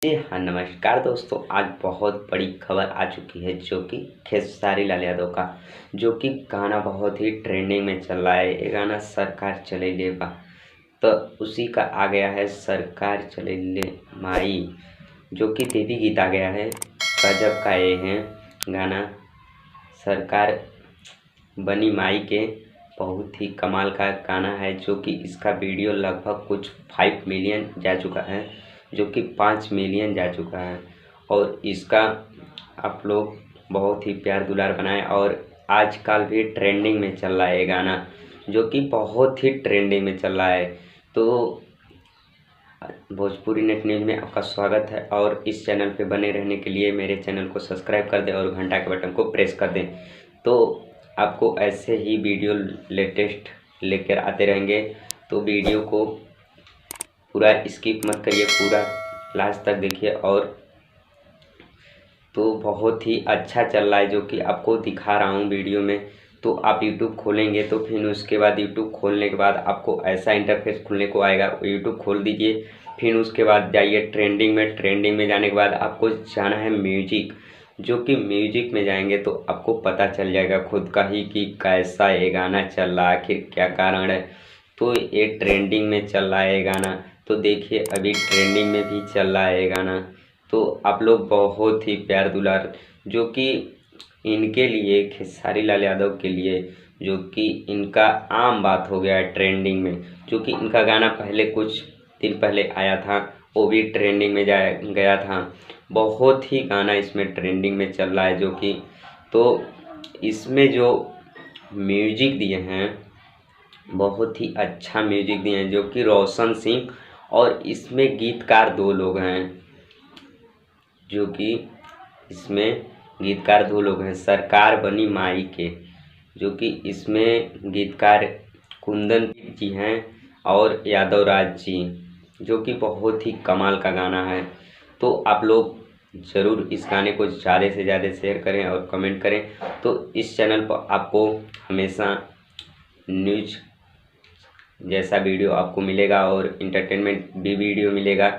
जी हाँ, नमस्कार दोस्तों। आज बहुत बड़ी खबर आ चुकी है जो कि खेसारी लाल यादव का जो कि गाना बहुत ही ट्रेंडिंग में चल रहा है। ये गाना सरकार चले ले बा, तो उसी का आ गया है सरकार चले ले माई, जो कि देवी गीत आ गया है। गजब का ये है गाना, सरकार बनी माई के बहुत ही कमाल का गाना है। जो कि इसका वीडियो लगभग कुछ 5 मिलियन जा चुका है, जो कि 5 मिलियन जा चुका है। और इसका आप लोग बहुत ही प्यार दुलार बनाए और आजकल भी ट्रेंडिंग में चल रहा है ये गाना, जो कि बहुत ही ट्रेंडिंग में चल रहा है। तो भोजपुरी नेट न्यूज़ में आपका स्वागत है और इस चैनल पे बने रहने के लिए मेरे चैनल को सब्सक्राइब कर दें और घंटा के बटन को प्रेस कर दें। तो आपको ऐसे ही वीडियो लेटेस्ट लेकर आते रहेंगे। तो वीडियो को पूरा स्किप मत करिए, पूरा लास्ट तक देखिए। और तो बहुत ही अच्छा चल रहा है जो कि आपको दिखा रहा हूँ वीडियो में। तो आप यूट्यूब खोलेंगे तो फिर उसके बाद यूट्यूब खोलने के बाद आपको ऐसा इंटरफेस खुलने को आएगा। यूट्यूब खोल दीजिए, फिर उसके बाद जाइए ट्रेंडिंग में। ट्रेंडिंग में जाने के बाद आपको जाना है म्यूजिक, जो कि म्यूजिक में जाएंगे तो आपको पता चल जाएगा खुद का ही कि कैसा ये गाना चल रहा है, आखिर क्या कारण है। तो ये ट्रेंडिंग में चल रहा है ये गाना, तो देखिए अभी ट्रेंडिंग में भी चल रहा है ये गाना। तो आप लोग बहुत ही प्यार दुलार, जो कि इनके लिए खेसारी लाल यादव के लिए, जो कि इनका आम बात हो गया है ट्रेंडिंग में। जो कि इनका गाना पहले कुछ दिन पहले आया था, वो भी ट्रेंडिंग में जाया गया था। बहुत ही गाना इसमें ट्रेंडिंग में चल रहा है जो कि, तो इसमें जो म्यूजिक दिए हैं बहुत ही अच्छा म्यूजिक दिए हैं, जो कि रोशन सिंह, और इसमें गीतकार 2 लोग हैं। जो कि इसमें गीतकार 2 लोग हैं, सरकार बनी माई के। जो कि इसमें गीतकार कुंदन जी हैं और यादव राज जी, जो कि बहुत ही कमाल का गाना है। तो आप लोग ज़रूर इस गाने को ज़्यादा से ज़्यादा शेयर करें और कमेंट करें। तो इस चैनल पर आपको हमेशा न्यूज जैसा वीडियो आपको मिलेगा और इंटरटेनमेंट भी वीडियो मिलेगा।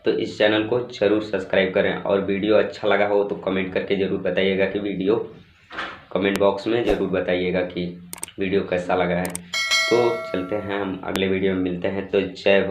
तो इस चैनल को ज़रूर सब्सक्राइब करें और वीडियो अच्छा लगा हो तो कमेंट करके ज़रूर बताइएगा कि वीडियो, कमेंट बॉक्स में ज़रूर बताइएगा कि वीडियो कैसा लगा है। तो चलते हैं हम अगले वीडियो में मिलते हैं। तो जय